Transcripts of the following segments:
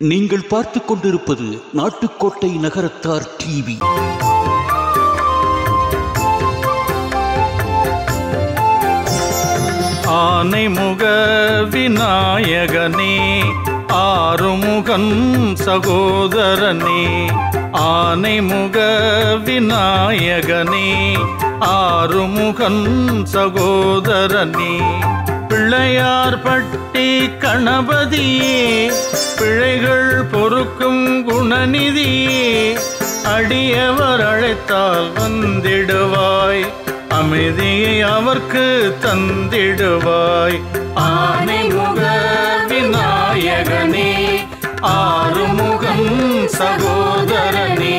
நீங்கள் பார்த்துக் கொண்டிருப்பது நாட்டுக்கோட்டை நகரத்தார் டிவி. ஆனைமுக விநாயகனே, ஆறுமுகன் சகோதரனே, ஆனைமுக விநாயகனே, ஆறுமுகன் சகோதரனே, பிள்ளையார் பட்டி கணபதியே, பிழைகள் பொறுக்கும் குணநிதியே, அடியவர் அழைத்தால் வந்திடுவாய், அமைதியை அவர்க்கு தந்திடுவாய். ஆனைமுக விநாயகனே, ஆறுமுகன் சகோதரனே.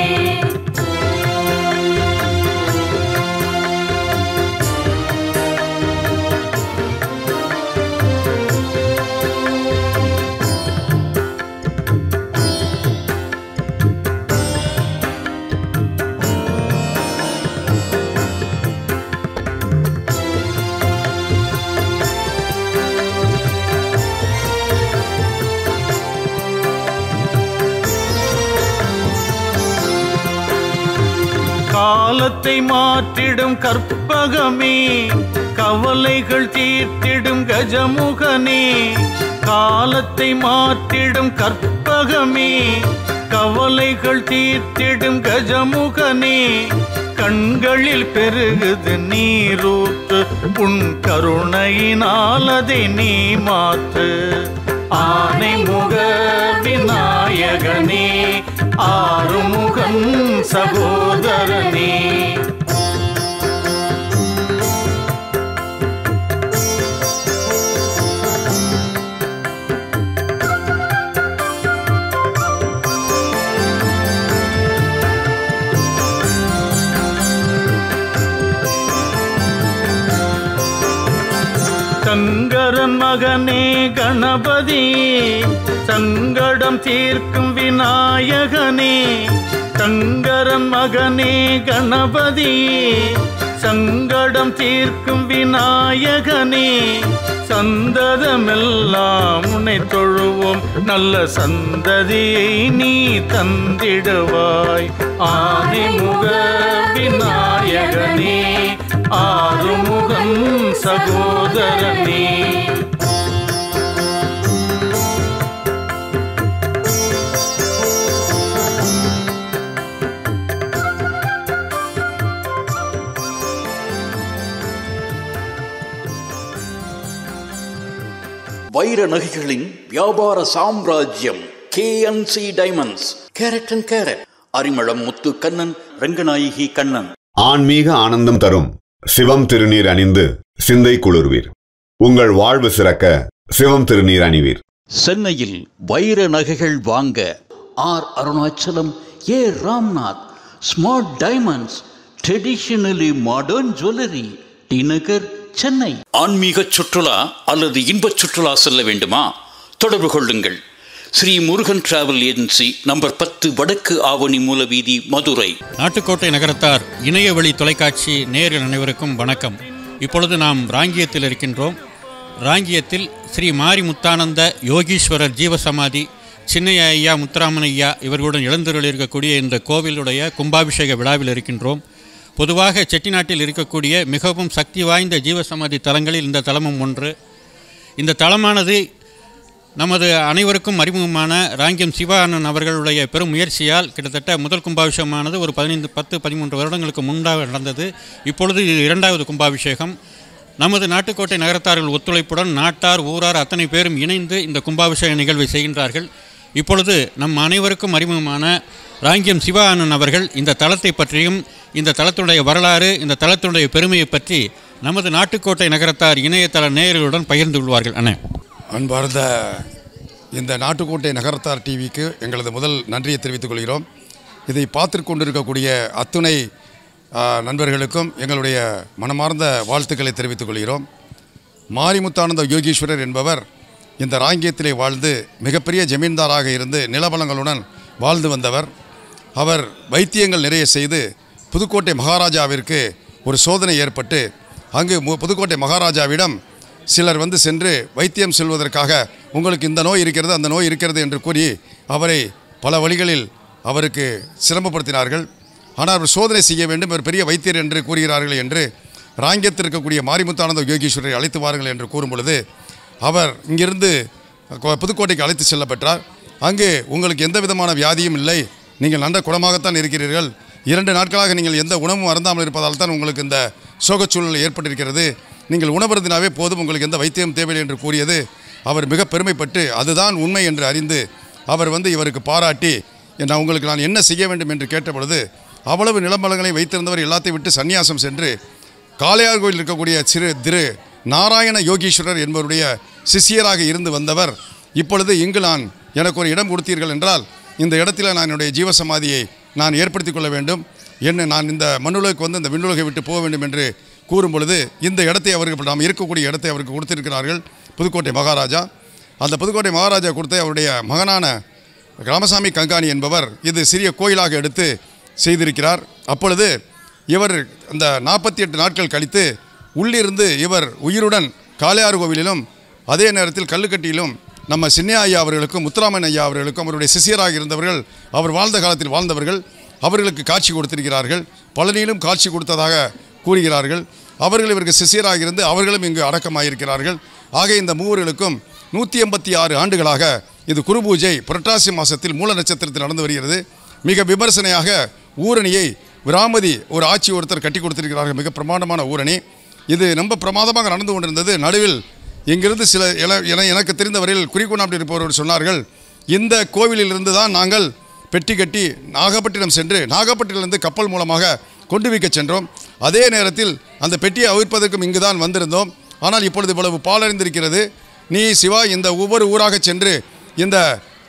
காலத்தை மாற்றிடும் கற்பகமே, கவலைகள் தீர்த்திடும் கஜமுகனே, காலத்தை மாற்றிடும் கற்பகமே, கவலைகள் தீர்த்திடும் கஜமுகனே, கண்களில் பெருகுது நீரூற்று, உன் கருணையினால் அதை நீ மாற்று. ஆனைமுக விநாயகனே, ஆறுமுகன் சகோதரனே. சங்கரன் மகனே கணபதி, சங்கடம் தீர்க்கும் விநாயகனே, சங்கரன் மகனே கணபதி, சங்கடம் தீர்க்கும் விநாயகனே, சந்ததமெல்லாம் உன்னை தொழுவோம், நல்ல சந்ததியை நீ தந்திடுவாய். ஆனைமுக விநாயகனே, ஆறுமுகன் சகோதரனே. வைர நகைகளின் வியாபார சாம்ராஜ்யம் KNC Diamonds, Carat and Carat, Arimalam Muthu Kannan, Ranganayaki Kannan. ஆன்மீக ஆனந்தம் தரும் சிவம் திருநீர் அணிந்து சிந்தை குளிர்வீர். உங்கள் வாழ்வு சிறக்க சிவம் திருநீர் அணிவீர். சென்னையில் வைர நகைகள் வாங்க R Arunachalam, A Ramnath, smart diamonds, traditionally modern jewellery, T Nagar, Chennai. ஆன்மீக சுற்றுலா அல்லது இன்பச் சுற்றுலா செல்ல வேண்டுமா? தொடர்பு கொள்ளுங்கள். Sri Murugan travel agency, number 10, வடக்கு ஆவணி மூலவீதி, மதுரை. நாட்டுக்கோட்டை நகரத்தார் இணையவழி தொலைக்காட்சி நேயர்கள் அனைவருக்கும் வணக்கம். இப்பொழுது நாம் ராங்கியத்தில் இருக்கின்றோம். ராங்கியத்தில் ஸ்ரீ மாரி முத்தானந்த யோகீஸ்வரர் ஜீவசமாதி, சின்னையா ஐயா, முத்துராமன் ஐயா இவர்களுடன் எழுந்தருள் இருக்கக்கூடிய இந்த கோவிலுடைய கும்பாபிஷேக விழாவில் இருக்கின்றோம். பொதுவாக செட்டிநாட்டில் இருக்கக்கூடிய மிகவும் சக்தி வாய்ந்த ஜீவசமாதி தலங்களில் இந்த தலமும் ஒன்று. இந்த தலமானது நமது அனைவருக்கும் அறிமுகமான ராங்கியம் சிவானன் அவர்களுடைய பெரும் முயற்சியால் கிட்டத்தட்ட முதல் கும்பாபிஷேகமானது ஒரு 10-13 வருடங்களுக்கு முன்பாக நடந்தது. இப்பொழுது இது 2வது கும்பாபிஷேகம். நமது நாட்டுக்கோட்டை நகரத்தார்கள் ஒத்துழைப்புடன் நாட்டார், ஊரார் அத்தனை பேரும் இணைந்து இந்த கும்பாபிஷேக நிகழ்வை செய்கின்றார்கள். இப்பொழுது நம் அனைவருக்கும் அறிமுகமான ராங்கியம் சிவானன் அவர்கள் இந்த தலத்தை பற்றியும், இந்த தலத்துடைய வரலாறு, இந்த தலத்துடைய பெருமையை பற்றி நமது நாட்டுக்கோட்டை நகரத்தார் இணையதள நேயர்களுடன் பகிர்ந்து கொள்வார்கள். அண்ணே, அன்பார்ந்த இந்த நாட்டுக்கோட்டை நகரத்தார் டிவிக்கு எங்களது முதல் நன்றியை தெரிவித்துக் கொள்கிறோம். இதை பார்த்து கொண்டிருக்கக்கூடிய அத்துணை நண்பர்களுக்கும் எங்களுடைய மனமார்ந்த வாழ்த்துக்களை தெரிவித்துக் கொள்கிறோம். மாரிமுத்தானந்த யோகீஸ்வரர் என்பவர் இந்த ராங்கியத்திலே வாழ்ந்து மிகப்பெரிய ஜமீன்தாராக இருந்து நிலபலங்களுடன் வாழ்ந்து வந்தவர். அவர் வைத்தியங்கள் நிறைய செய்து புதுக்கோட்டை மகாராஜாவிற்கு ஒரு சோதனை ஏற்பட்டு அங்கு புதுக்கோட்டை மகாராஜாவிடம் சிலர் சென்று வைத்தியம் செல்வதற்காக உங்களுக்கு இந்த நோய் இருக்கிறது அந்த நோய் இருக்கிறது என்று கூறி அவரை பல வழிகளில் அவருக்கு சிரமப்படுத்தினார்கள். ஆனால் அவர் சோதனை செய்ய வேண்டும், ஒரு பெரிய வைத்தியர் என்று கூறுகிறார்கள் என்று ராங்கியத்தில் இருக்கக்கூடிய மாரிமுத்தானந்த யோகீஸ்வரரை அழைத்து வாருங்கள் என்று கூறும் பொழுது அவர் இங்கிருந்து புதுக்கோட்டைக்கு அழைத்து செல்லப்பட்டார். அங்கு உங்களுக்கு எந்த விதமான வியாதியும் இல்லை, நீங்கள் நல்ல குணமாகத்தான் இருக்கிறீர்கள், 2 நாட்களாக நீங்கள் எந்த உணவும் அருந்தாமல் இருப்பதால் தான் உங்களுக்கு இந்த சோகச் சூழ்நிலை ஏற்பட்டிருக்கிறது, நீங்கள் உணவருந்தினாவே போதும், உங்களுக்கு எந்த வைத்தியம் தேவையில்லை என்று கூறியது அவர் மிக பெருமைப்பட்டு அதுதான் உண்மை என்று அறிந்து அவர் இவருக்கு பாராட்டி நான் என்ன செய்ய வேண்டும் என்று கேட்டபொழுது அவ்வளவு நிலம்பலங்களை வைத்திருந்தவர் எல்லாத்தையும் விட்டு சன்னியாசம் சென்று காளையார் கோயில் இருக்கக்கூடிய திரு நாராயண யோகீஸ்வரர் என்பவருடைய சிஷியராக இருந்து வந்தவர் இப்பொழுது இங்கு எனக்கு ஒரு இடம் கொடுத்தீர்கள் என்றால் இந்த இடத்துல நான் என்னுடைய ஜீவசமாதியை நான் ஏற்படுத்தி கொள்ள வேண்டும், நான் இந்த மண்ணுலகுக்கு இந்த விண்ணுலகை விட்டு போக வேண்டும் என்று கூறும் பொழுது இந்த இடத்தை அவருக்கு நாம் இருக்கக்கூடிய இடத்தை அவருக்கு கொடுத்திருக்கிறார்கள் புதுக்கோட்டை மகாராஜா. அந்த புதுக்கோட்டை மகாராஜா கொடுத்த அவருடைய மகனான ராமசாமி கங்காணி என்பவர் இது சிறிய கோயிலாக எடுத்து செய்திருக்கிறார். அப்பொழுது இவர் அந்த 48 நாட்கள் கழித்து உள்ளிருந்து இவர் உயிருடன் காளையார் கோவிலிலும் அதே நேரத்தில் கல்லுக்கட்டியிலும் நம்ம சின்ன ஐயா அவர்களுக்கும் முத்துராமன் ஐயா அவர்களுக்கும் அவருடைய சிஷியராக இருந்தவர்கள், அவர் வாழ்ந்த காலத்தில் வாழ்ந்தவர்கள், அவர்களுக்கு காட்சி கொடுத்திருக்கிறார்கள். பழனியிலும் காட்சி கொடுத்ததாக கூறுகிறார்கள். அவர்கள் இவருக்கு சிஷியராக இருந்து அவர்களும் இங்கு அடக்கமாயிருக்கிறார்கள். ஆக இந்த மூவர்களுக்கும் 186 ஆண்டுகளாக இது குரு பூஜை புரட்டாசி மாதத்தில் மூல நட்சத்திரத்தில் நடந்து வருகிறது. மிக விமர்சனையாக ஊரணியை விராமதி ஒரு ஆட்சி ஒருத்தர் கட்டி கொடுத்திருக்கிறார்கள். மிக பிரமாண்டமான ஊரணி இது ரொம்ப பிரமாதமாக நடந்து கொண்டிருந்தது. நடுவில் இங்கிருந்து சில எனக்கு தெரிந்தவரையில் குறிக்கோணாம்பட்டி இருப்பவர்கள் சொன்னார்கள், இந்த கோவிலிலிருந்து தான் நாங்கள் பெட்டி கட்டி நாகப்பட்டினம் சென்று நாகப்பட்டினத்திலிருந்து கப்பல் மூலமாக கொண்டு வைக்க சென்றோம். அதே நேரத்தில் அந்த பெட்டியை அவிழ்ப்பதற்கும் இங்கு தான் வந்திருந்தோம். ஆனால் இப்பொழுது இவ்வளவு பாலடைந்திருக்கிறது, நீ சிவா இந்த ஒவ்வொரு ஊராக சென்று இந்த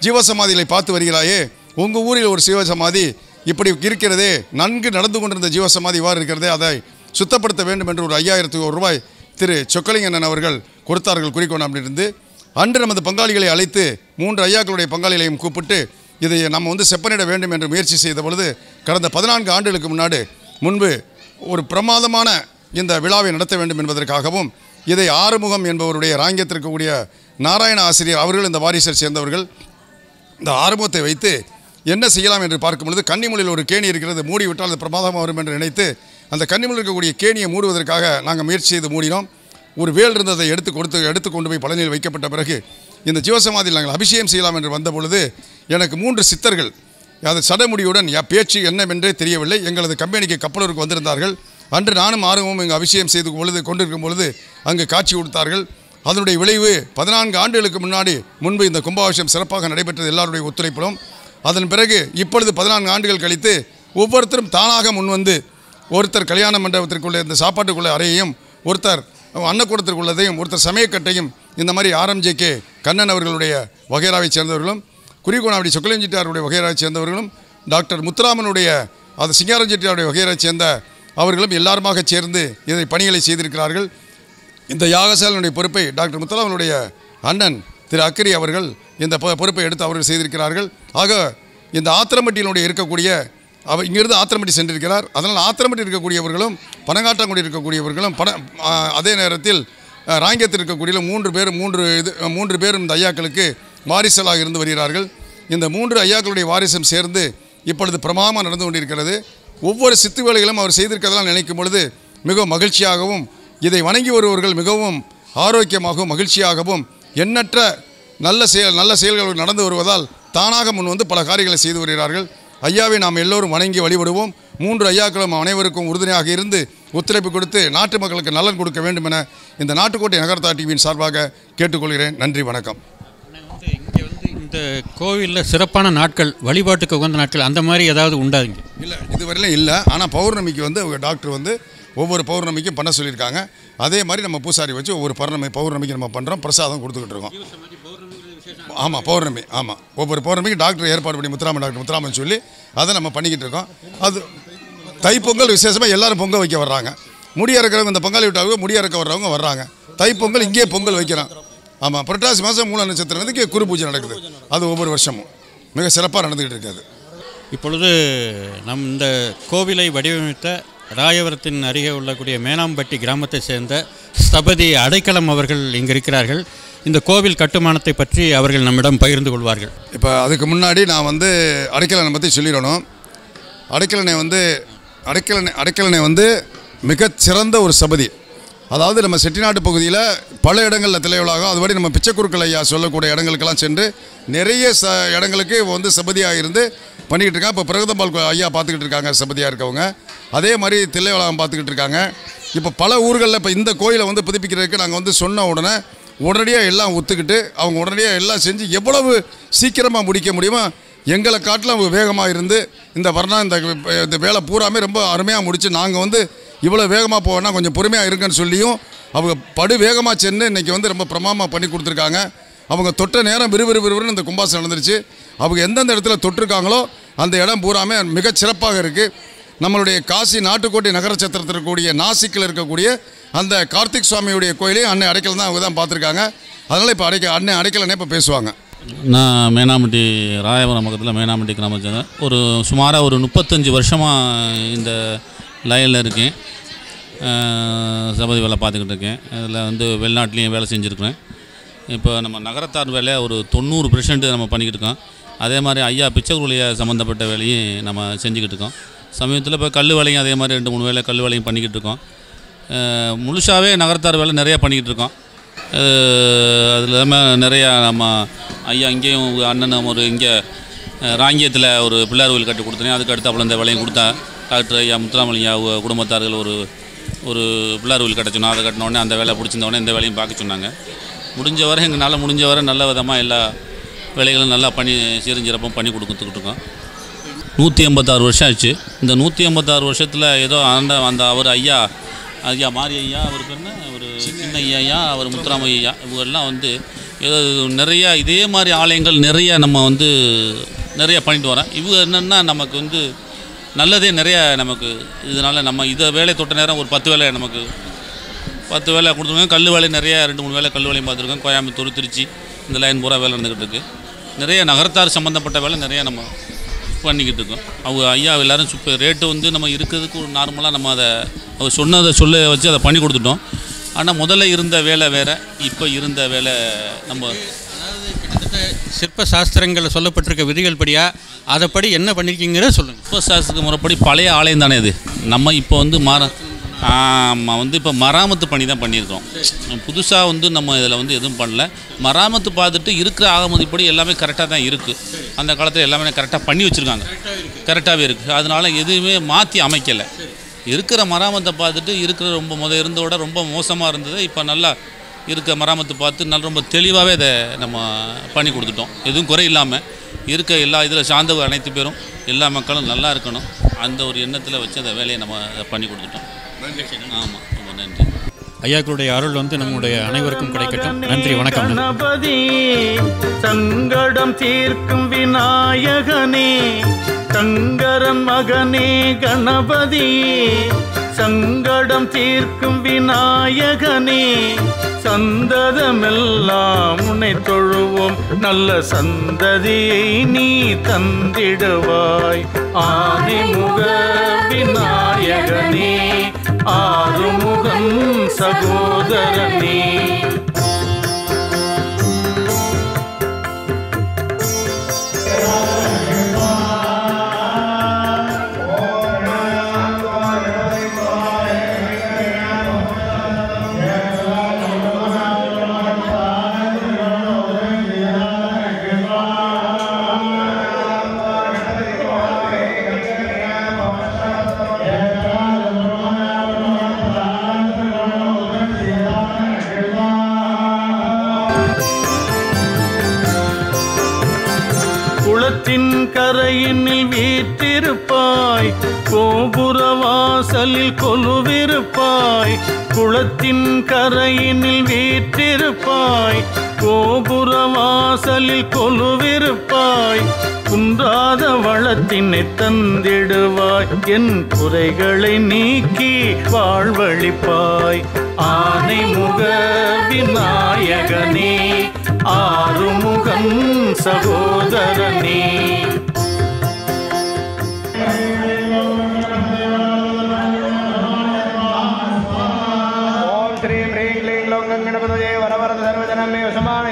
ஜீவசமாதிகளை பார்த்து வருகிறாயே, உங்கள் ஊரில் ஒரு சிவசமாதி இப்படி இருக்கிறதே, நன்கு நடந்து கொண்டிருந்த ஜீவசமாதி இவ்வாறு இருக்கிறதே, அதை சுத்தப்படுத்த வேண்டும் என்று ஒரு 5000 ரூபாய் திரு சொக்கலிங்கண்ணன் அவர்கள் கொடுத்தார்கள் குறிக்கோணாம்பிலிருந்து. அன்று நமது பங்காளிகளை அழைத்து 3 ஐயாக்களுடைய பங்காளிகளையும் கூப்பிட்டு இதை நம்ம செப்பனிட வேண்டும் என்று முயற்சி செய்த பொழுது கடந்த 14 ஆண்டுகளுக்கு முன்பு ஒரு பிரமாதமான இந்த விழாவை நடத்த வேண்டும் என்பதற்காகவும் இதை ஆறுமுகம் என்பவருடைய ராங்கியத்திற்கக்கூடிய நாராயண ஆசிரியர் அவர்கள் இந்த வாரிசை சேர்ந்தவர்கள் இந்த ஆறுமுகத்தை வைத்து என்ன செய்யலாம் என்று பார்க்கும் பொழுது கன்னிமொழியில் ஒரு கேணி இருக்கிறது, மூடிவிட்டால் அது பிரமாதமாக வரும் என்று நினைத்து அந்த கன்னிமொழியில் இருக்கக்கூடிய கேணியை மூடுவதற்காக நாங்கள் முயற்சி செய்து மூடினோம். ஒரு வேல் இருந்ததை எடுத்து கொண்டு போய் பழனியில் வைக்கப்பட்ட பிறகு இந்த ஜீவசமாதியில் நாங்கள் அபிஷேகம் செய்யலாம் என்று வந்த பொழுது எனக்கு 3 சித்தர்கள் அது சடமுடியுடன் பேச்சு என்னவென்றே தெரியவில்லை எங்களது கம்பெனிக்கு கப்பலூருக்கு வந்திருந்தார்கள். அன்று நானும் ஆர்வமும் இங்கு அபிஷேகம் செய்து கொண்டிருக்கும் பொழுது அங்கு காட்சி கொடுத்தார்கள். அதனுடைய விளைவு 14 ஆண்டுகளுக்கு முன்பு இந்த கும்பாபிஷேகம் சிறப்பாக நடைபெற்றது எல்லாருடைய ஒத்துழைப்பிலும். அதன் பிறகு இப்பொழுது 14 ஆண்டுகள் கழித்து ஒவ்வொருத்தரும் தானாக முன்வந்து ஒருத்தர் கல்யாண மண்டபத்திற்குள்ளே இந்த சாப்பாட்டுக்குள்ள அறையையும், ஒருத்தர் அன்னக்கூடத்திற்குள்ளதையும், ஒருத்தர் சமயக்கட்டையும், இந்த மாதிரி RMJK கண்ணன் அவர்களுடைய வகைராவை சேர்ந்தவர்களும், குறிக்கோணாம்பட்டி சொக்கலிங்க செட்டியாருடைய வகைராவை சேர்ந்தவர்களும், டாக்டர் முத்துராமனுடைய அது சிங்காரம் செட்டியாருடைய வகைராவை சேர்ந்த அவர்களும் எல்லாருமாக சேர்ந்து இதை பணிகளை செய்திருக்கிறார்கள். இந்த யாகசாலையினுடைய பொறுப்பை டாக்டர் முத்துராமனுடைய அண்ணன் திரு அக்கரி அவர்கள் இந்த பொறுப்பை எடுத்து அவர்கள் செய்திருக்கிறார்கள். ஆக இந்த ஆத்திரம்பட்டியினுடைய இருக்கக்கூடிய இங்கிருந்து ஆத்திரம்பட்டி சென்றிருக்கிறார். அதனால் ஆத்திரம்பட்டி இருக்கக்கூடியவர்களும் பனங்காட்டாங்குடி இருக்கக்கூடியவர்களும் அதே நேரத்தில் ராங்கியத்தில் இருக்கக்கூடிய 3 பேரும் இந்த ஐயாக்களுக்கு வாரிசலாக இருந்து வருகிறார்கள். இந்த 3 ஐயாக்களுடைய வாரிசும் சேர்ந்து இப்பொழுது பிரமாதமாக நடந்து கொண்டிருக்கிறது. ஒவ்வொரு சித்து வேலைகளும் அவர் செய்திருக்கிறதெல்லாம் நினைக்கும் பொழுது மிகவும் மகிழ்ச்சியாகவும் இதை வணங்கி வருவர்கள் மிகவும் ஆரோக்கியமாகவும் மகிழ்ச்சியாகவும் எண்ணற்ற நல்ல செயல்கள் நடந்து வருவதால் தானாக முன் பல காரியங்களை செய்து வருகிறார்கள். ஐயாவை நாம் எல்லோரும் வணங்கி வழிபடுவோம். 3 ஐயாக்களும் அனைவருக்கும் உறுதுணையாக இருந்து ஒத்துழைப்பு கொடுத்து நாட்டு மக்களுக்கு நலன் கொடுக்க வேண்டும் என இந்த நாட்டுக்கோட்டை நகரத்தார் டிவியின் சார்பாக கேட்டுக்கொள்கிறேன். நன்றி, வணக்கம். இங்கே இந்த கோவிலில் சிறப்பான நாட்கள், வழிபாட்டுக்கு உகந்த நாட்கள் அந்த மாதிரி ஏதாவது உண்டாதுங்க? இல்லை, இதுவரையிலும் இல்லை. ஆனால் பௌர்ணமிக்கு டாக்டர் ஒவ்வொரு பௌர்ணமிக்கும் பண்ண சொல்லியிருக்காங்க. அதே மாதிரி நம்ம பூசாரி வச்சு ஒவ்வொரு பௌர்ணமிக்கு நம்ம பண்ணுறோம், பிரசாதம் கொடுத்துக்கிட்டு இருக்கோம். ஆமாம், பௌர்ணமி, ஆமாம், ஒவ்வொரு பௌர்ணமிக்கு டாக்டர் ஏற்பாடு பண்ணி டாக்டர் முத்துராமன் சொல்லி அதை நம்ம பண்ணிக்கிட்டு இருக்கோம். அது தைப்பொங்கல் விசேஷமாக எல்லோரும் பொங்கல் வைக்க வர்றாங்க. முடியறக்கிறவங்க இந்த பங்காளி விட்டாங்க, முடியறக்க வர்றவங்க வர்றாங்க. தைப்பொங்கல் இங்கேயே பொங்கல் வைக்கிறோம். ஆமாம், புரட்டாசி மாதம் மூல நட்சத்திரம் இங்கே குரு பூஜை நடக்குது. அது ஒவ்வொரு வருஷமும் மிக சிறப்பாக நடந்துக்கிட்டு இருக்காது. இப்பொழுது இந்த கோவிலை வடிவமைத்த ராயவரத்தின் அருகே உள்ளக்கூடிய மேனாம்பட்டி கிராமத்தை சேர்ந்த ஸ்தபதி அடைக்கலம் அவர்கள் இங்கு இருக்கிறார்கள். இந்த கோவில் கட்டுமானத்தை பற்றி அவர்கள் நம்மிடம் பகிர்ந்து கொள்வார்கள். இப்போ அதுக்கு முன்னாடி நான் வந்து அடைக்கலனை பற்றி சொல்லிடணும். அடைக்கலனை வந்து மிகச்சிறந்த ஒரு சபதி. அதாவது நம்ம செட்டிநாட்டு பகுதியில் பல இடங்களில் திளைவிழாகும். அதுபடி நம்ம பிச்சைக்குருக்கள் ஐயா சொல்லக்கூடிய இடங்களுக்கெல்லாம் சென்று நிறைய இடங்களுக்கு வந்து சபதியாக இருந்து பண்ணிக்கிட்டு இருக்காங்க. இப்போ பிரகதம்பால் ஐயா பார்த்துக்கிட்டு இருக்காங்க சபதியாக இருக்கவங்க. அதே மாதிரி தில்லைவளாகம் பார்த்துக்கிட்டு இருக்காங்க. இப்போ பல ஊர்களில் இப்போ இந்த கோயிலை வந்து புதுப்பிக்கிறதுக்கு நாங்கள் வந்து சொன்ன உடனடியாக எல்லாம் ஒத்துக்கிட்டு அவங்க உடனடியாக எல்லாம் செஞ்சு எவ்வளவு சீக்கிரமாக முடிக்க முடியுமோ எங்களை காட்டில் அவங்க வேகமாக இருந்து இந்த இந்த வேலை பூராமே ரொம்ப அருமையாக முடித்து நாங்கள் வந்து இவ்வளோ வேகமாக போவேன்னா கொஞ்சம் பொறுமையாக இருக்குன்னு சொல்லியும் அவங்க படு வேகமாக சென்று இன்றைக்கி வந்து ரொம்ப பிரமாதமாக பண்ணி கொடுத்துருக்காங்க. அவங்க தொட்ட நேரம் விறுவிறுன்னு இந்த கும்பாசம் நடந்துருச்சு. அவங்க எந்தெந்த இடத்துல தொட்டிருக்காங்களோ அந்த இடம் பூராமே மிகச்சிறப்பாக இருக்குது. நம்மளுடைய காசி நாட்டுக்கோட்டை நகர சத்திரத்தில் இருக்கக்கூடிய நாசிக்கில் இருக்கக்கூடிய அந்த கார்த்திக் சுவாமியுடைய கோயிலையும் அன்னை அடைக்கல் தான் அவங்க தான் பார்த்துருக்காங்க. அதனால் இப்போ அன்னை அடைக்கலனே இப்போ பேசுவாங்க. நான் மேனாம்பட்டி ராயபுரம் பக்கத்தில் மேனாம்பட்டி கிராமத்தை ஒரு சுமாராக ஒரு 35 வருஷமாக இந்த லைனில் இருக்கேன். சபதி வேலை பார்த்துக்கிட்டு இருக்கேன். அதில் வந்து வெளிநாட்டிலையும் வேலை செஞ்சுருக்கிறேன். இப்போ நம்ம நகரத்தார் வேலையை ஒரு 90% நம்ம பண்ணிக்கிட்டு இருக்கோம். அதே மாதிரி ஐயா பிச்சைக்குருளிய சம்மந்தப்பட்ட வேலையும் நம்ம செஞ்சுக்கிட்டு இருக்கோம். சமீபத்தில் இப்போ கல் வேலையும் அதே மாதிரி 2-3 வேலை கல் வேலையும் பண்ணிக்கிட்டு இருக்கோம். முழுசாகவே நகரத்தார் வேலை நிறையா பண்ணிக்கிட்டு இருக்கோம். அது இல்லாமல் நிறையா நம்ம ஐயா இங்கேயும் அண்ணன் ஒரு இங்கே ராங்கியத்தில் ஒரு பிள்ளையார் கோயில் கட்டி கொடுத்தேன். அதுக்கு அடுத்து அவ்வளோ இந்த வேலையும் கொடுத்தேன். டாக்டர் ஐயா முத்துராமலிங்க குடும்பத்தார்கள் ஒரு பிள்ளையார் கோயில் கட்ட சொன்னால் அதை கட்டினோடனே அந்த வேலை பிடிச்சிருந்தோடனே இந்த வேலையும் பார்க்க சொன்னாங்க. முடிஞ்ச வரை எங்களால் முடிஞ்ச வரை நல்ல விதமாக எல்லா வேலைகளும் நல்லா பண்ணி சீரஞ்சிறப்பும் பண்ணி கொடுத்துக்கிட்டு இருக்கோம். 186 வருஷம் ஆச்சு. இந்த 186 வருஷத்தில் ஏதோ அந்த அவர் ஐயா மாரி ஐயா அவருக்கு என்ன ஒரு சின்ன ஐயா அவர் முத்துராமலிங்க ஐயா இவங்கெல்லாம் வந்து ஏதோ நிறையா இதே மாதிரி ஆலயங்கள் நிறையா நம்ம வந்து நிறையா பண்ணிட்டு வரோம். இவங்க என்னென்னா நமக்கு வந்து நல்லதே நிறையா நமக்கு இதனால் நம்ம இதை வேலை தொட்ட நேரம் ஒரு 10 வேலை நமக்கு 10 வேலை கொடுத்துருக்கோம். கல் வேலை நிறையா 2-3 வேலை கல் வேலையும் பார்த்துருக்கோம். கோயம்புத்தூர் திருச்சி இந்த லைன் பூரா வேலை நடந்துக்கிட்டு இருக்குது. நிறைய நகரத்தார் சம்மந்தப்பட்ட வேலை நிறையா நம்ம பண்ணிக்கிட்டு இருக்கோம். அவங்க ஐயா எல்லோரும் ரேட்டு வந்து நம்ம இருக்கிறதுக்கு ஒரு நார்மலாக நம்ம அதை அவர் சொன்னதை வச்சு அதை பண்ணி கொடுத்துட்டோம். ஆனால் முதல்ல இருந்த வேலை வேறு, இப்போ இருந்த வேலை நம்ம கிட்டத்தட்ட சிற்ப சாஸ்திரங்களில் சொல்லப்பட்டிருக்க விதிகள் படியாக அதைப்படி என்ன பண்ணியிருக்கீங்கிற சொல்லுங்கள். சிற்ப சாஸ்திர முறைப்படி பழைய ஆலயம் தானே இது. நம்ம இப்போ வந்து இப்போ மராமத்து பண்ணி தான் பண்ணியிருக்கோம். புதுசாக வந்து நம்ம இதில் வந்து எதுவும் பண்ணல. மராமத்து பார்த்துட்டு இருக்கிற ஆகமதிப்படி எல்லாமே கரெக்டாக தான் இருக்குது. அந்த காலத்தில் எல்லாமே கரெக்டாக பண்ணி வச்சுருக்காங்க, கரெக்டாகவே இருக்குது. அதனால் எதுவுமே மாற்றி அமைக்கலை. இருக்கிற மராமத்தை பார்த்துட்டு இருக்கிற ரொம்ப இருந்தோட ரொம்ப மோசமாக இருந்தது. இப்போ நல்லா இருக்க மராமத்து பார்த்து நல்லா ரொம்ப தெளிவாகவே அதை நம்ம பண்ணி கொடுத்துட்டோம். எதுவும் குறை இல்லாமல் இருக்க எல்லா இதில் சார்ந்த அனைத்து பேரும் எல்லா மக்களும் நல்லா இருக்கணும் அந்த ஒரு எண்ணத்தில் வச்சு அந்த வேலையை நம்ம பண்ணி கொடுத்துட்டோம். ஆமாம், ரொம்ப நன்றி. ஐயாக்களுடைய அருள் வந்து நம்முடைய அனைவருக்கும் கிடைக்கட்டும். நன்றி, வணக்கம். கணபதி சங்கடம் தீர்க்கும் விநாயகனே, சங்கரன் மகனே கணபதி, சங்கடம் தீர்க்கும் விநாயகனே, சந்ததமெல்லாம் உன்னை தொழுவோம், நல்ல சந்ததியை நீ தந்திடுவாய். ஆதிமுக விநாயகனே, ஆறுமுகன் சகோதரனே. குளத்தின் கரையினில் வீற்றிருப்பாய், கோபுர வாசலில் கொலுவிருப்பாய். குளத்தின் கரையினில் வீற்றிருப்பாய், கோபுர வாசலில் கொலுவிருப்பாய். குன்றாத வளத்தினை தந்திடுவாய், என் குறைகளை நீக்கி வாழ்வழிப்பாய். ஆனைமுக விநாயகனே, ஆறுமுகன் சகோதரனே. ஓம் ஸ்ரீம் ஹ்ரீம் க்ளீம் லோங் கங்கணபதயே வரவரத சர்வஜனமே வசமான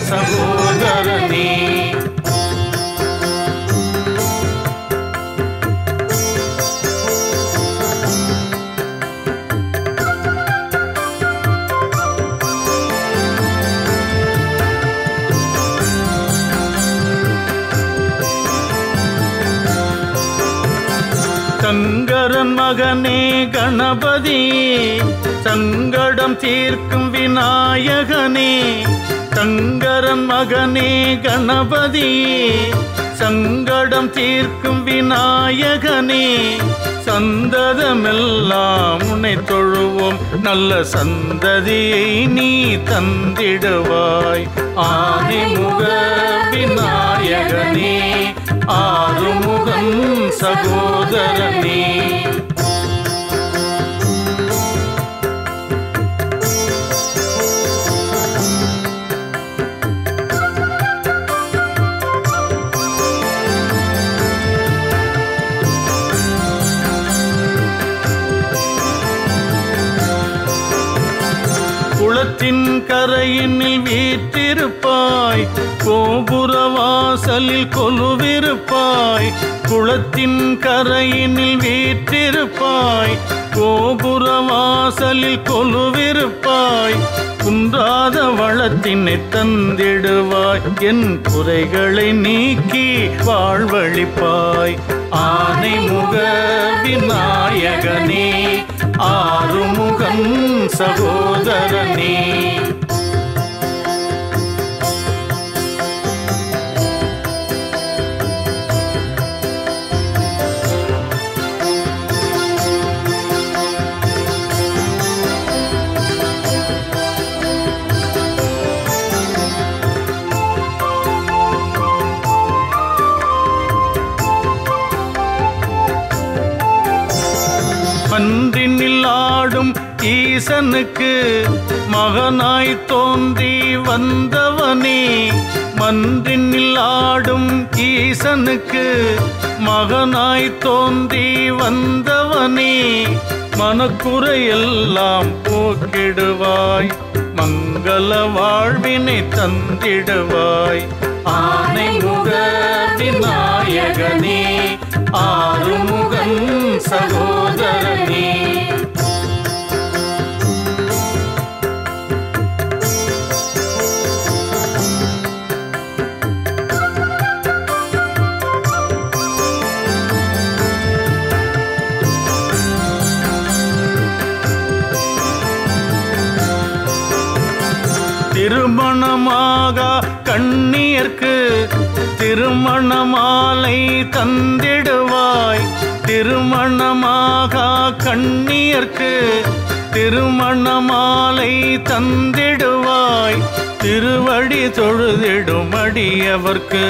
சகோதரனே சங்கரன் மகனே கணபதி சங்கடம் தீர்க்கும் விநாயகனே சங்கரன் மகனே கணபதி சங்கடம் தீர்க்கும் விநாயகனே சந்ததமெல்லாம் உன்னை தொழுவோம் நல்ல சந்ததியை நீ தந்திடுவாய் ஆதிமுக விநாயகனே ஆறுமுகன் சகோதரனே குளத்தின் கரையினில் வீற்றிருப்பாய் கோபுர வாசலில் கொலுவிருப்பாய் குளத்தின் கரையினில் வீற்றிருப்பாய் கோபுர வாசலில் கொலுவிருப்பாய் குன்றாத வளத்தினை தந்திடுவாய் என் குறைகளை நீக்கி வாழ்வழிப்பாய் ஆனைமுக விநாயகனே ஆறுமுகன் சகோதரனே மன்றினில் ஆடும் ஈசனுக்கு மகனாய் தோன்றி வந்தவனே, மன்றினில் ஆடும் ஈசனுக்கு மகனாய் தோன்றி வந்தவனே, மனக்குறையெல்லாம் போக்கிடுவாய், மங்கள வாழ்வினை தந்திடுவாய். ஆனைமுக விநாயகனே, ஆறுமுகன் சகோதரனே. திருமணமாக கண்ணியர்க்கு திருமண மாலை தந்திடுவாய், திருமணமாக கண்ணியர்க்கு திருமண மாலை தந்திடுவாய். திருவடி தொழுதிடும் அடியவர்க்கு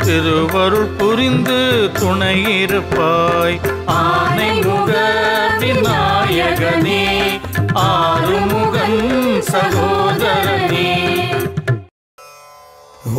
திருவருள் புரிந்து துணையிருப்பாய். ஆனைமுக விநாயகனே, ஆறுமுகன் சகோதரனே.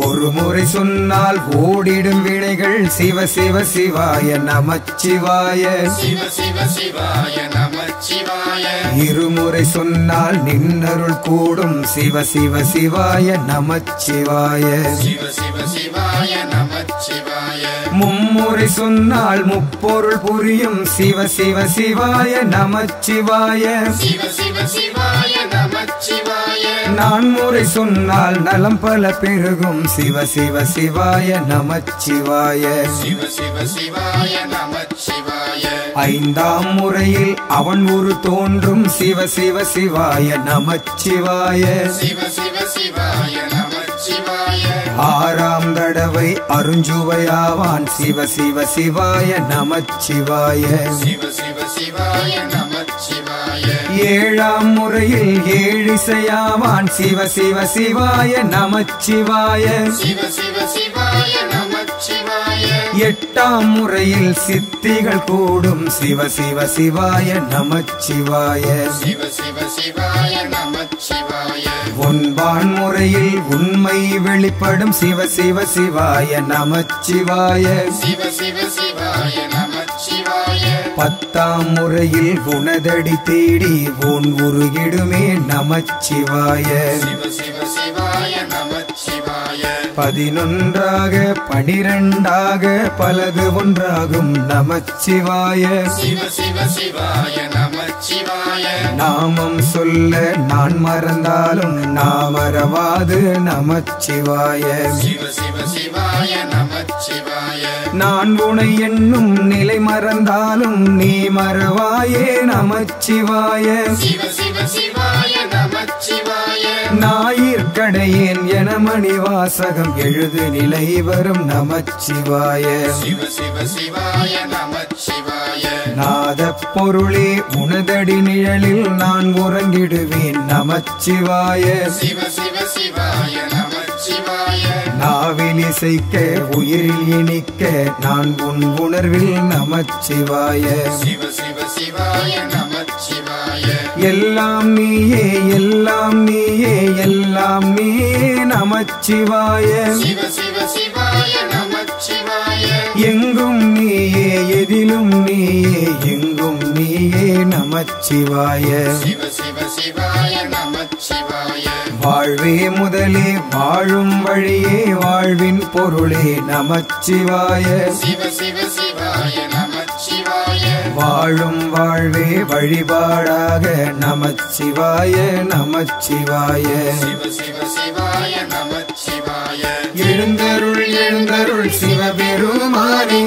ஒரு முறை சொன்னால் ஓடிடும் வினைகள் சிவ சிவ சிவாய நமச்சிவாய, சிவ சிவ சிவாய நமச்சிவாய. இருமுறை சொன்னால் நின்னருள் கூடும் சிவ சிவ சிவாய நமச்சிவாய, சிவ சிவ சிவாய நமச்சிவாய. மும்முறை சொன்னால் முப்பொருள் புரியும் சிவ சிவ சிவாய நமச்சிவாய, சிவ சிவ சிவாய நமச்சிவாய. நான்முறை சொன்னால் நலம் பல பெருகும் சிவ சிவ சிவாய நமச்சிவாய, சிவ சிவ சிவாய நமச்சிவாய. ஐந்தாம் முறையில் அவன் ஒரு தோன்றும் சிவ சிவ சிவாய நமச்சிவாய, சிவ சிவ சிவாய நமச்சிவாய. ஆறாம் தடவை அருஞ்சுவையாவான் சிவ சிவ சிவாய நமச்சிவாய, சிவ சிவ சிவாய நமச்சிவாய. ஏழாம் முறையில் ஏழிசையாவான் சிவ சிவ சிவாய நமச்சிவாய, சிவ சிவ சிவாய நமச்சிவாய. எட்டாம் முறையில் சித்திகள் கூடும் சிவ சிவ சிவாய நமச்சிவாய, சிவ சிவ சிவாய நமச்சிவாய. ஒன்பான் முறையில் உண்மை வெளிப்படும் சிவ சிவ சிவாய நமச்சிவாய, சிவ சிவ சிவாய நமச்சிவாய. பத்தாம் முறையில் குணதடி தேடி உன் உருகிடுமே நமச்சிவாய, சிவ சிவ சிவாய நமச்சிவாய. பதினொன்றாக பனிரெண்டாக பலது ஒன்றாகும் நமச்சிவாய, சிவ சிவ சிவாய நமச்சிவாய. நாமம் சொல்ல நான் மறந்தாலும் நாமறவாது நமச்சிவாய, சிவ சிவ சிவாய நமச்சிவாய. நான் உனை என்னும் நிலை மறந்தாலும் நீ மறவாயே நமச்சிவாய, சிவ சிவ சிவாய நமச்சிவாய. ஞாயிற்கடையேன் என மணிவாசகம் எழுது நிலை வரும் நமச்சிவாய, சிவ சிவ சிவாய நமச்சிவாய. நாதப் பொருளே உனதடி நிழலில் நான் உறங்கிடுவேன் நமச்சிவாய, சிவ சிவ சிவாய நமச்சிவாய. நாவில் இசைக்க உயிரில் இனிக்க நான் உன் உணர்வில் நமச்சிவாய, சிவ சிவ சிவாய நமச்சிவாய. எல்லாம் நீயே எல்லாம் நீயே எல்லாம் நீயே நமச்சிவாய, சிவ சிவ சிவாய நமச்சிவாய. எங்கும் நீயே எதிலும் நீயே எங்கும் நீயே நமச்சிவாய, சிவ சிவ சிவாய நமச்சிவாய. வாழ்வே முதலே வாழும் வழியே வாழ்வின் பொருளே நமச்சிவாய, சிவ சிவ சிவாய நமச்சிவாய. வாழும் வாழ்வே வழிபாடாக நமச்சிவாய நமச்சிவாய. சிவ சிவ சிவாய நமச்சிவாய. எழுந்தருள் எழுந்தருள் சிவபெருமானே,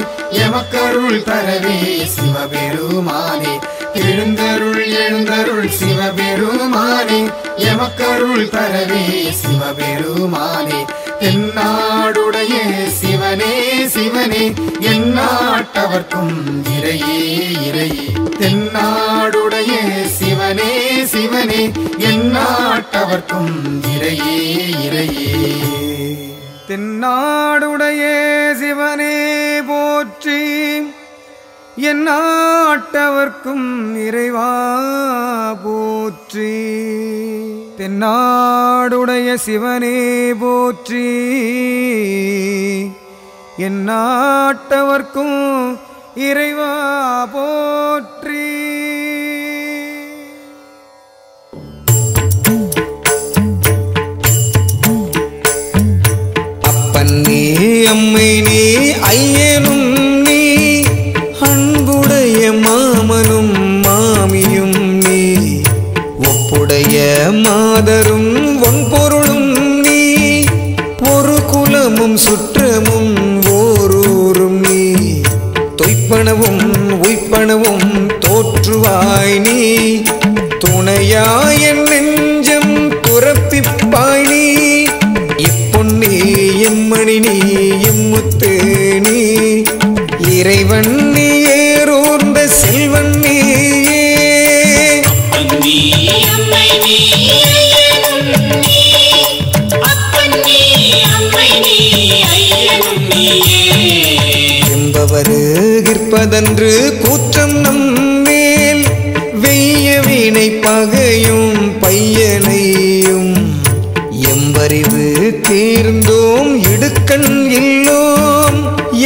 எமக்கருள் தரவே சிவபெருமானே. எழுந்தருள் எழுந்தருள் சிவபெருமானே, எமக்கருள் தரவே சிவபெருமானே. தென்னாடுடைய சிவனே சிவனே, எந்நாட்டவர்க்கும் இறையே இறையே. தென்னாடுடைய சிவனே சிவனே, எந்நாட்டவர்க்கும் இறையே இறையே. தென்னாடுடைய சிவனே போற்றி, என் நாட்டவர்க்கும் இறைவா போற்றி. தென்னாடுடைய சிவனே போற்றி. என் நாட்டவர்க்கும் இறைவா போற்றி. அப்பன் நீ அம்மை நீ ஐயனும் நீ அன்புடைய மாமனும் மாமியும் நீ ஒப்புடைய மாதரும் ஒன்பொருளும் நீ ஒரு குலமும் சுற்றமும் ஓரூரும் நீ தொய்ப்பனவும் உய்ப்பனவும் தோற்றுவாய் நீ துணையாய் என் நெஞ்சம் துறப்பிப்பாய் நீ இப்பொன்னி எம்மணி நீ எம்முத்து நீ இறைவன் நீ ஏறோர்ந்த செல்வன் நீயே. என்பவருகிற்பதன்று கூற்றம் நம்மேல் வெய்ய வீணை பகையும் பையனையும் எம்பறிவு தீர்ந்தோம் இடுக்கண் இல்லோம்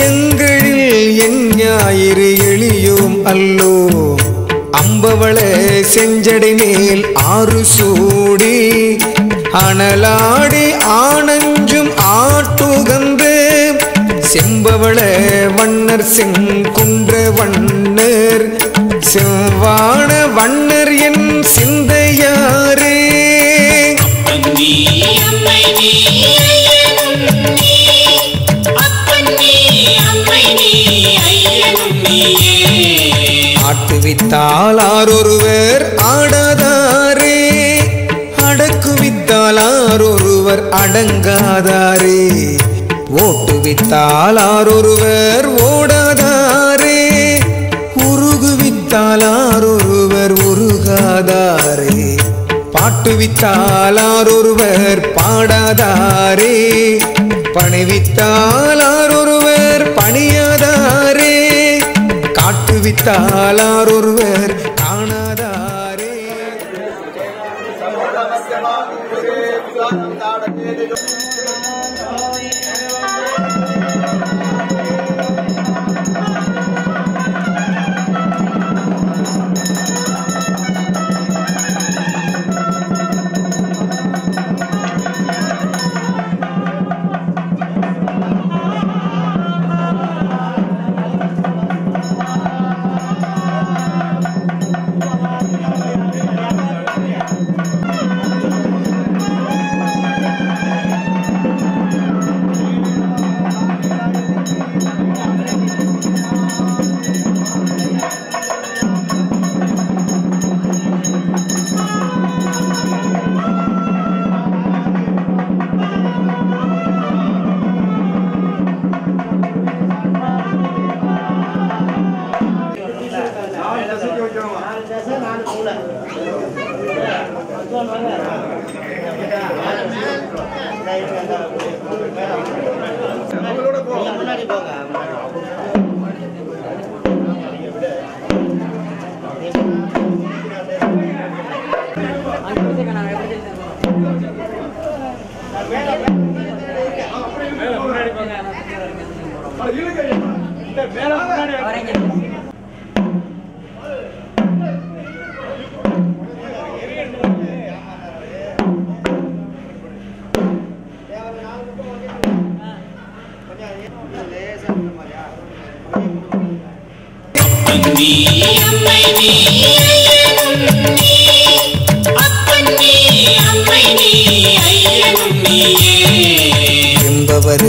எங்களில் என் ஞாயிறு எளியோம் அல்லோ அம்பவள செஞ்சடை மேல் ஆறு சூடி அனலாடி ஆனஞ்சும் ஆட்டுகந்து செம்பவள வண்ணர் செங்குன்ற வண்ணர் செவ்வான வண்ணர் என் சிந்தையாரே. ஆட்டுவித்தால் ஆரொருவர் ஆடாதாரே அடக்குவித்தால் ஆரொருவர் அடங்காதாரே ஓட்டுவித்தால் ஆரொருவர் ஓடாதாரே உருகுவித்தால் ஆரொருவர் உருகாதாரே பாட்டுவித்தால் ஆரொருவர் பாடாதாரே பணிவித்தால் ஆரொருவர் பணியாதாரே காட்டுவித்தால் ஆரொருவர் காணாதாரே.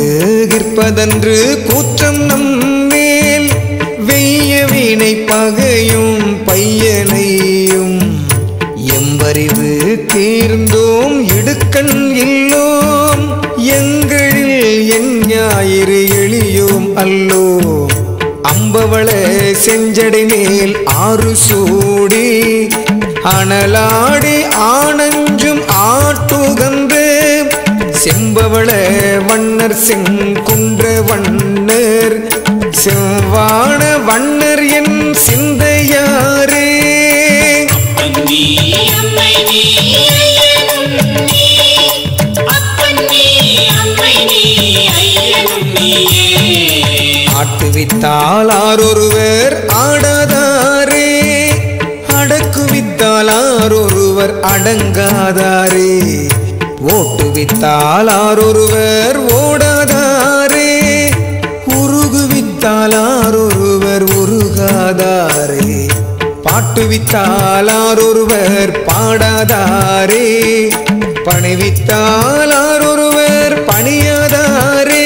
என்பவருகிற்பதன்று கூற்றம் நம்மேல் வெய்ய வீணை பகையும் பையனையும் எம்பறிவு தீர்ந்தோம் இடுக்கண் இல்லோம் எங்களில் என் ஞாயிறு எளியோம் அல்லோ அம்பவள செஞ்சடை மேல் ஆறு சூடி அனலாடி ஆனஞ்சும் ஆட்டுகந்து செம்பவள வண்ணர் செங்குன்ற வண்ணர் செவ்வான வண்ணர் என் சிந்தையாரே ஆட்டுவித்தால் ஆரொருவர் ஆடாதாரே அடக்குவித்தால் ஆரொருவர் அடங்காதாரே ஓட்டுவித்தால் ஆரொருவர் ஓடாதாரே உருகுவித்தால் ஆரொருவர் உருகாதாரே பாட்டுவித்தால் ஆரொருவர் பாடாதாரே பணிவித்தால் ஆரொருவர் பணியாதாரே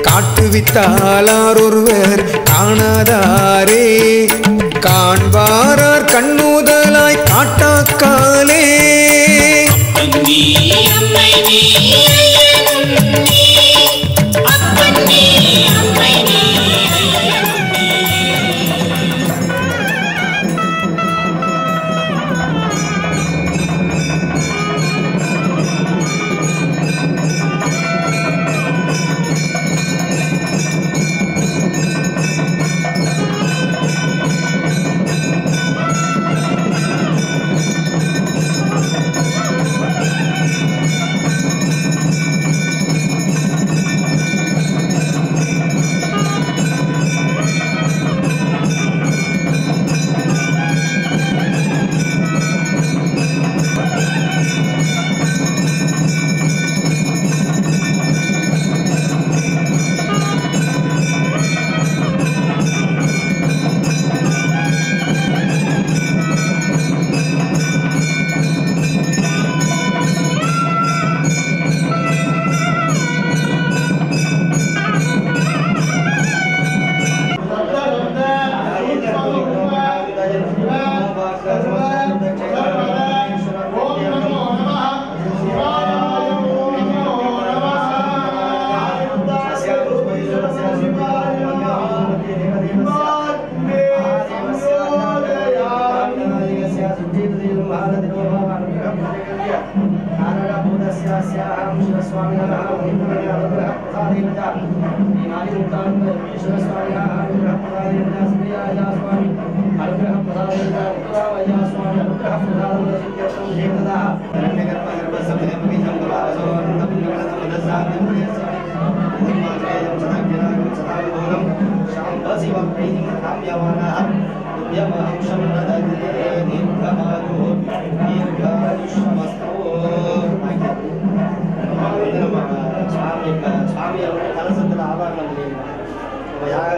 காட்டுவித்தால் ஆரொருவர் காணாதாரே காண்பாரார் கண்ணுதலாய் காட்டாக்காலே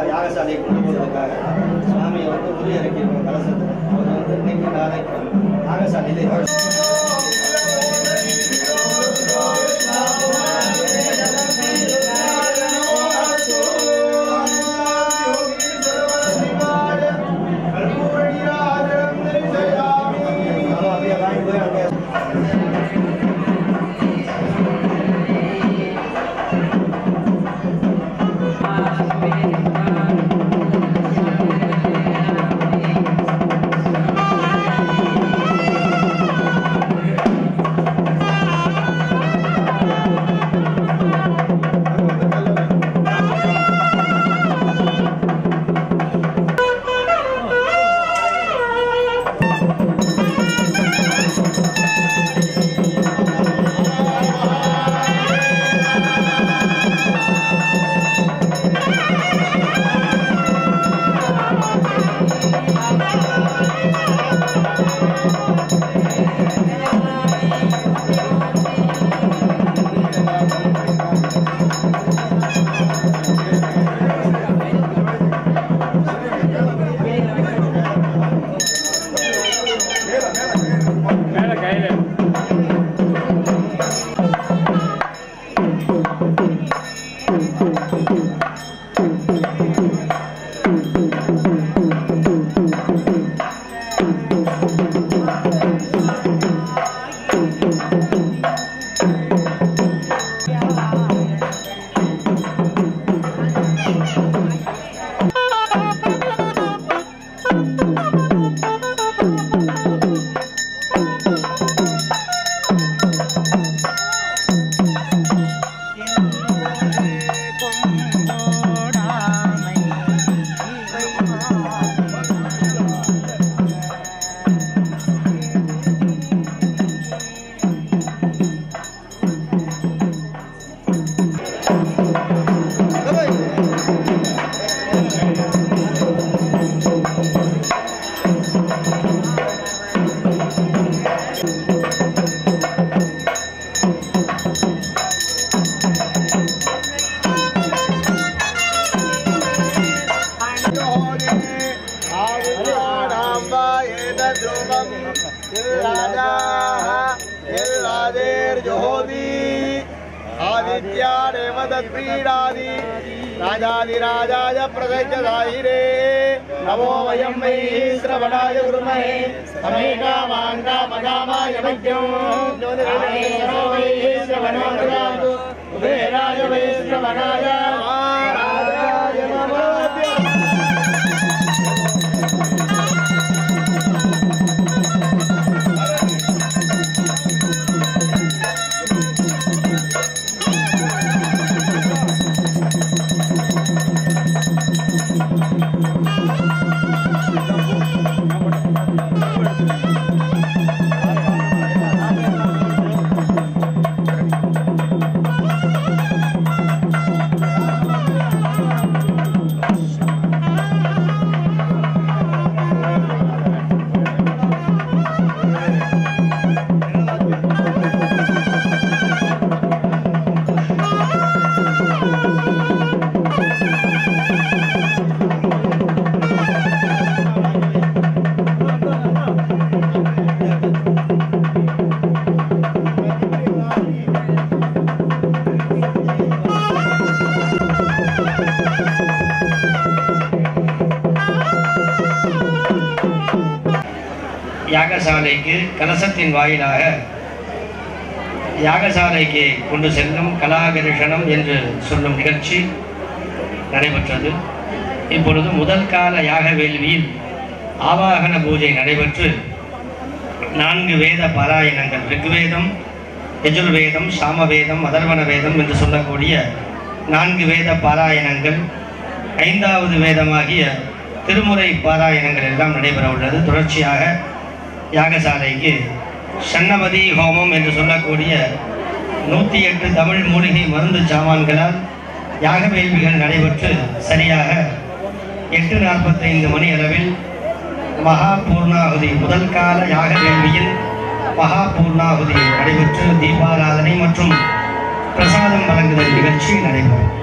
யாகசாலையை கொண்டு போவதற்காக சுவாமியை வந்து உரி இறக்கியிருக்கோம் கலசத்தில். அவர் வந்து இன்னைக்கு நாளைக்கு யாகசாலையிலே राजाधिराजाय प्रसज्जदायिरे नमो वयं वै श्रवणाय गुरुमहे समे कामान् कामकामाय मह्यं ज्योतिराजो वै श्रवणाय कुबेराय वै श्रवणाय महाराजाय नमः யாகசாலைக்கு கலசத்தின் வாயிலாக யாகசாலைக்கு கொண்டு செல்லும் கலாகரிஷனம் என்று சொல்லும் நிகழ்ச்சி நடைபெற்றது. இப்பொழுது முதல் கால யாக வேள்வியில் ஆவாகன பூஜை நடைபெற்று 4 வேத பாராயணங்கள் ரிக்வேதம், யஜுர்வேதம், சாமவேதம், அதர்வண வேதம் என்று சொல்லக்கூடிய 4 வேத பாராயணங்கள், 5வது வேதமாகிய திருமுறை பாராயணங்கள் எல்லாம் நடைபெற உள்ளது. தொடர்ச்சியாக யாகசாலைக்கு சன்னபதி ஹோமம் என்று சொல்லக்கூடிய 108 தமிழ் மூலிகை மருந்து சாமான்களால் யாக வேள்விகள் நடைபெற்று சரியாக 8:45 மணி அளவில் மகா பூர்ணாகுதி முதல் கால யாக வேள்வியின் மகா பூர்ணாகுதி நடைபெற்று தீபாராதனை மற்றும் பிரசாதம் வழங்குதல் நிகழ்ச்சி நடைபெறும்.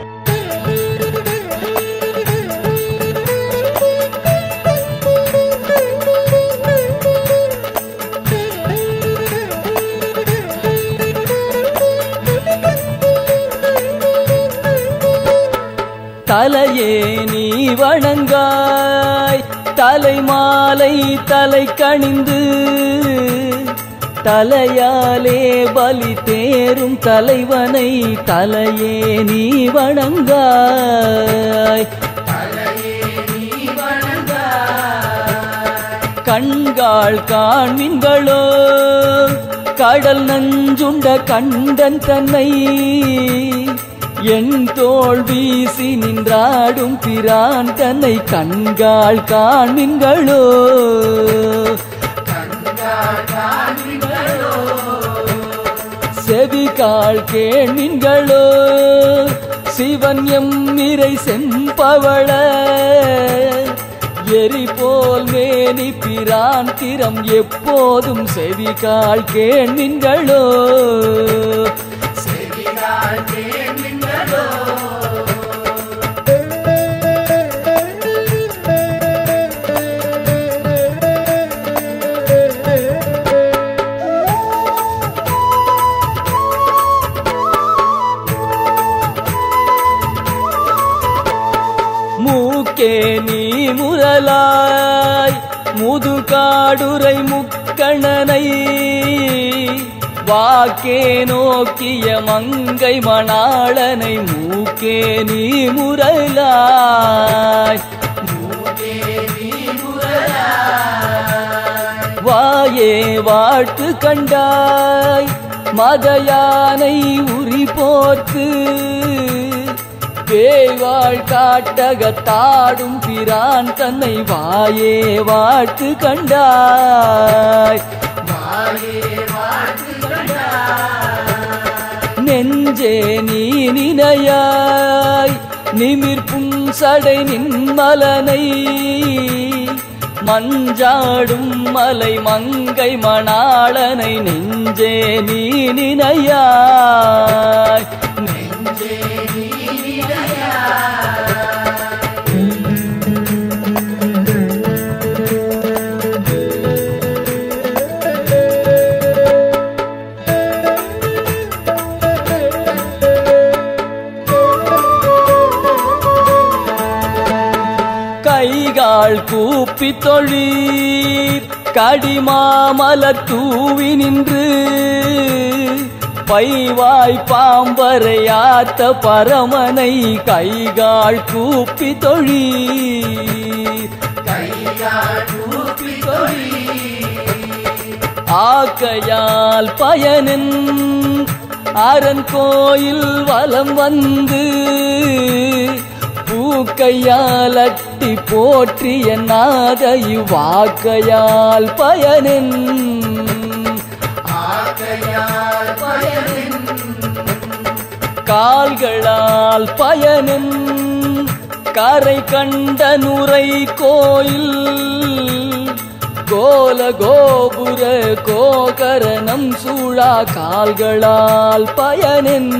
தலையே நீ வணங்காய், தலைமாலை தலை கணிந்து தலையாலே பலி தேரும் தலைவனை தலையே நீ வணங்காய். கண்காள் காண்மின்களோ கடல் நஞ்சுண்ட கண்டன் தன்னை என் தோள் வீசி நின்றாடும் பிரான் தன்னை கண்காள் காண்மின்களோ. செவிகாள் கேண்மின்களோ சிவன் எம் இறை செம்பவள எரி போல் மேனி பிரான் திறம் எப்போதும் செவிகாள் கேண்மின்களோ. மூக்கே நீ முதலாய் முதுகாடுரை முக்கணனை வாக்கே நோக்கிய மங்கை மணாளனை மூக்கே நீ முரலாய். வாயே வாழ்த்து கண்டாய் மதயானை உரி போர்த்து பேய்வாள் காட்டகத்தாடும் பிரான் தன்னை வாயே வாழ்த்து கண்டாய். நெஞ்சே நீ நினையாய் நிமிர் புன்சடை நின்மலனை மஞ்சாடும் மலை மங்கை மணாளனை நெஞ்சே நீ நினையாய். கூப்பி தொழீர் கடிமாமலர் தூவி நின்று பைவாய் பாம்பரையாத்த பரமனை கைகால் கூப்பி தொழீர் ஆக்கையால் பயனின் அரண் கோயில் வலம் வந்து பூக்கையால் அட்டி போற்றிய நாத இவ்வாக்கையால் பயனின் கால்களால் பயனின் கரை கண்ட நுரை கோயில் கோல கோபுர கோகரணம் சூழா கால்களால் பயனின்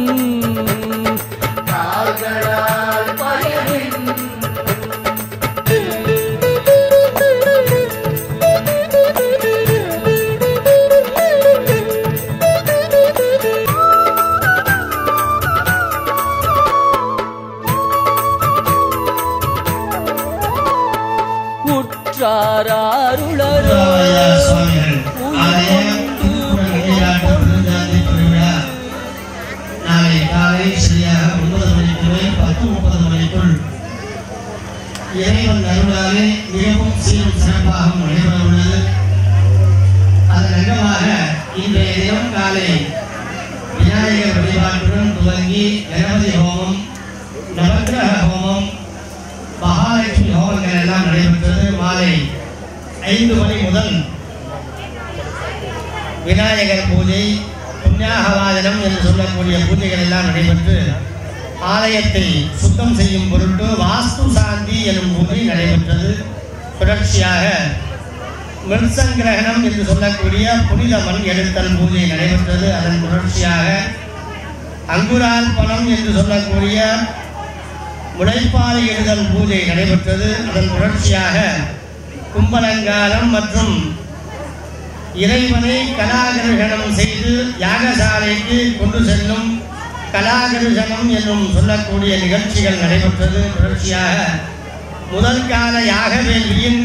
உற்றாருளரோ நாளை காலை சரியாக 9 மணிக்கு 10:30 மணிக்குள் இறைவன் அருளாலே மிகவும் சீரும் சிறப்பாக நடைபெற உள்ளது. அதன் அங்கமாக இன்றைய தினம் காலை விநாயகர் வழிபாட்டுடன் துவங்கி கணபதி ஹோமம், நவக்கிரக ஹோமம், மகாலட்சுமி ஹோமங்கள் எல்லாம் நடைபெற்றது. மாலை 5 மணி முதல் விநாயகர் பூஜை, புண்ணியாகவாதனம் என்று சொல்லக்கூடிய பூஜைகள் எல்லாம் நடைபெற்று ஆலயத்தை சுத்தம் செய்யும் பொருட்டு வாஸ்து சாந்தி எனும் பூஜை நடைபெற்றது. தொடர்ச்சியாக மிருசங்கிரகணம் என்று சொல்லக்கூடிய புனித மண் எடுத்தல் பூஜை நடைபெற்றது. அதன் தொடர்ச்சியாக அங்குரார்ப்பணம் என்று சொல்லக்கூடிய முளைப்பாறை எழுதல் பூஜை நடைபெற்றது. அதன் தொடர்ச்சியாக கும்பலங்காரம் மற்றும் இறைவனை கலாகர்ஷணம் செய்து யாகசாலைக்கு கொண்டு செல்லும் கலாகர்ஷணம் என்னும் சொல்லக்கூடிய நிகழ்ச்சிகள் நடைபெற்றது. தொடர்ச்சியாக முதல் கால யாக வேள்வியின்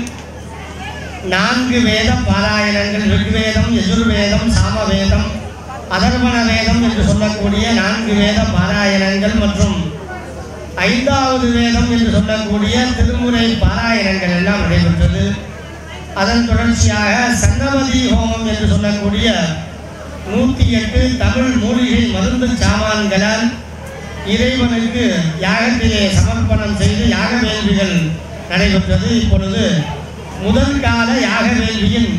4 வேத பாராயணங்கள், ரிக்வேதம், யஜுர்வேதம், சாமவேதம், அதர்வண வேதம் என்று சொல்லக்கூடிய 4 வேத பாராயணங்கள் மற்றும் 5வது வேதம் என்று சொல்லக்கூடிய திருமுறை பாராயணங்கள் எல்லாம் நடைபெற்றது. அதன் தொடர்ச்சியாக சன்னவதி ஹோமம் என்று சொல்லக்கூடிய 108 தமிழ் மூலிகை மருந்து சாமான்களால் இறைவனுக்கு யாகத்திலே சமர்ப்பணம் செய்து யாக வேள்விகள் நடைபெற்றது. இப்பொழுது முதல் கால யாக வேள்வியின்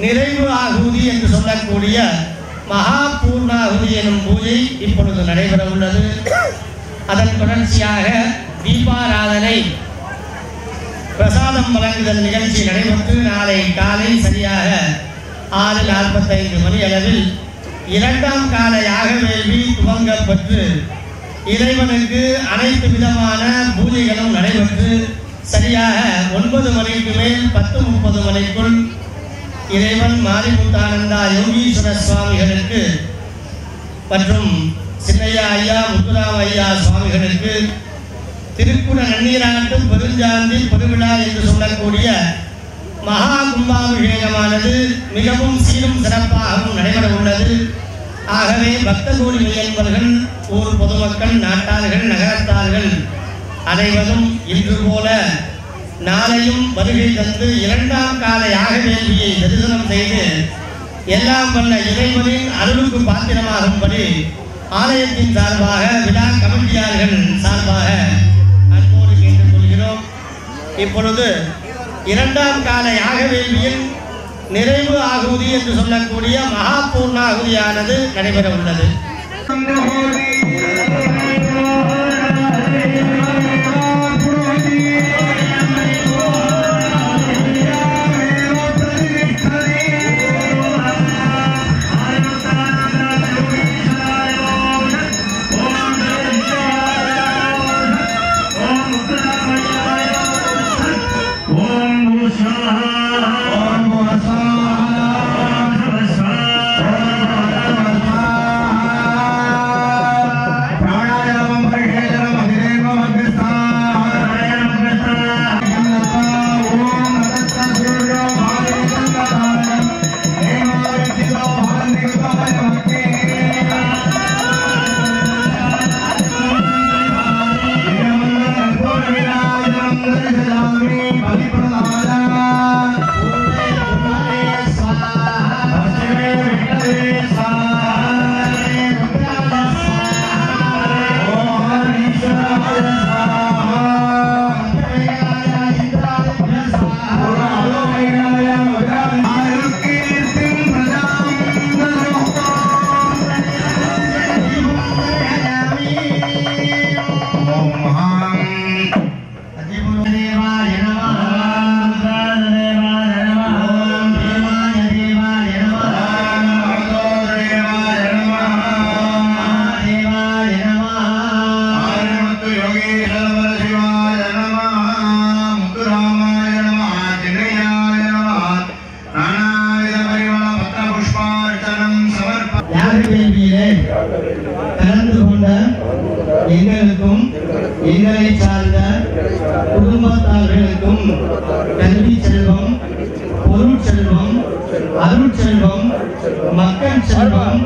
நிறைவு ஆகுதி என்று சொல்லக்கூடிய மகா பூர்ணாகுதி எனும் பூஜை இப்பொழுது நடைபெற உள்ளது. அதன் தொடர்ச்சியாக தீபாராதனை, பிரசாதம் வழங்குதல் நிகழ்ச்சி நடைபெற்று நாளை காலை சரியாக 6:45 மணி அளவில் 2ஆம் கால யாக வேள்வி துவங்கப்பட்டு இறைவனுக்கு அனைத்து விதமான பூஜைகளும் நடைபெற்று சரியாக 9 மணிக்கு மேல் 10:30 மணிக்குள் இறைவன் மாரிமுத்தானந்தா யோகீஸ்வர சுவாமிகளுக்கு மற்றும் சின்னையா ஐயா, முத்துராம ஐயா சுவாமிகளுக்கு திருக்குட நன்னீராட்டு பெருஞ்சாந்தி பெருவிழா என்று சொல்லக்கூடிய மகா கும்பாபிஷேகமானது மிகவும் சீரும் சிறப்பாகவும் நடைபெற உள்ளது. ஆகவே பக்த கோடி மையன்பர்கள், ஊர் பொதுமக்கள், நாட்டார்கள், நகரத்தார்கள் அனைவரும் இன்று போல நாளையும் வருகை தந்து 2ஆம் கால யாக வேள்வியை தரிசனம் செய்து எல்லாம் வல்ல இறைவனின் அருளுக்கு பாத்திரமாகும்படி ஆலயத்தின் சார்பாக, விழா கமிட்டியார்கள் சார்பாக அன்போடு கேட்டுக்கொள்கிறோம். இப்பொழுது 2ஆம் கால யாக வேள்வியின் நிறைவு ஆகுதி என்று சொல்லக்கூடிய மகா பூர்ணாகுதியானது நடைபெற உள்ளது. செல்வம், பொருட்செல்வம், அருட்செல்வம், மக்கள் செல்வம்,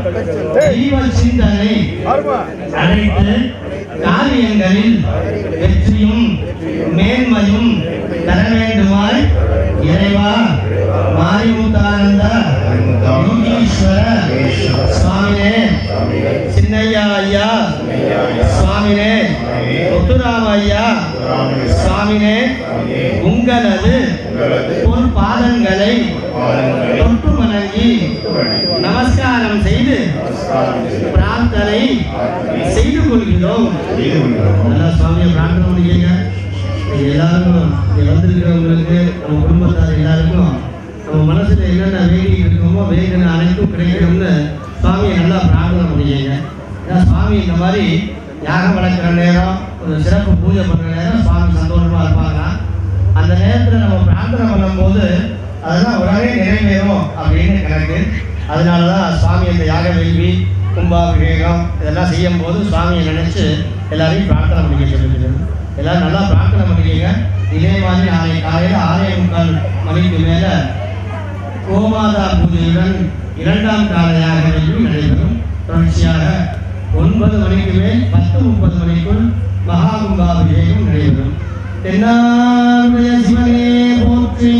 தெய்வ சிந்தனை அனைத்து காரியங்களில் வெற்றியும் மேன்மையும் தர வேண்டுமாய் இறைவா மாரிமுத்தானந்த யோகீஸ்வர சுவாமினே, சின்னையா ஐயா சுவாமினே, முத்துராம ஐயா சுவாமினே, உங்களது பொற்பாதங்களை தொட்டு வணங்கி நமஸ்காரம் செய்து பிரார்த்தனை செய்து கொள்கிறோம். நல்லா சுவாமியை பிரார்த்தனை பண்ணிக்கங்க. எல்லாருக்கும் வந்திருக்கிறவங்களுக்கு, நம்ம குடும்பத்தார் எல்லாருக்கும் நம்ம மனசுல என்னென்ன வேண்டி இருக்கோமோ வேண்டின அனைத்தும் கிடைக்கணும்னு சுவாமியை நல்லா பிரார்த்தனை பண்ணிக்கங்க. ஏன்னா சுவாமி இந்த மாதிரி யாகம் வளர்க்குற நேரம், ஒரு சிறப்பு பூஜை பண்ணுற நேரம் சுவாமி சந்தோஷமா இருப்பாங்க. அந்த நேரத்தில் நம்ம பிரார்த்தனை பண்ணும்போது அதெல்லாம் உடனே நிறைவேறும் அப்படின்னு கணக்கு. அதனால தான் சுவாமி இந்த யாக வேள்வி, கும்பாபிஷேகம் இதெல்லாம் செய்யும் போது சுவாமியை நினைச்சு எல்லாரையும் பிரார்த்தனை பண்ணிக்க சொல்லியிருக்கேன். எல்லாரும் நல்லா பிரார்த்தனை பண்ணிக்கங்க. இதே மாதிரி நாளை காலையில் 6:45 மணிக்கு மேலே கோமாதா பூஜையுடன் 2ஆம் கால யாக வேள்வி நடைபெறும். தொடர்ச்சியாக 9 மணிக்கு மேல் 10:30 மணிக்குள் மகா கும்பாபிஷேகம் நடைபெறும். தென்னாடுடைய சிவனே போற்றி.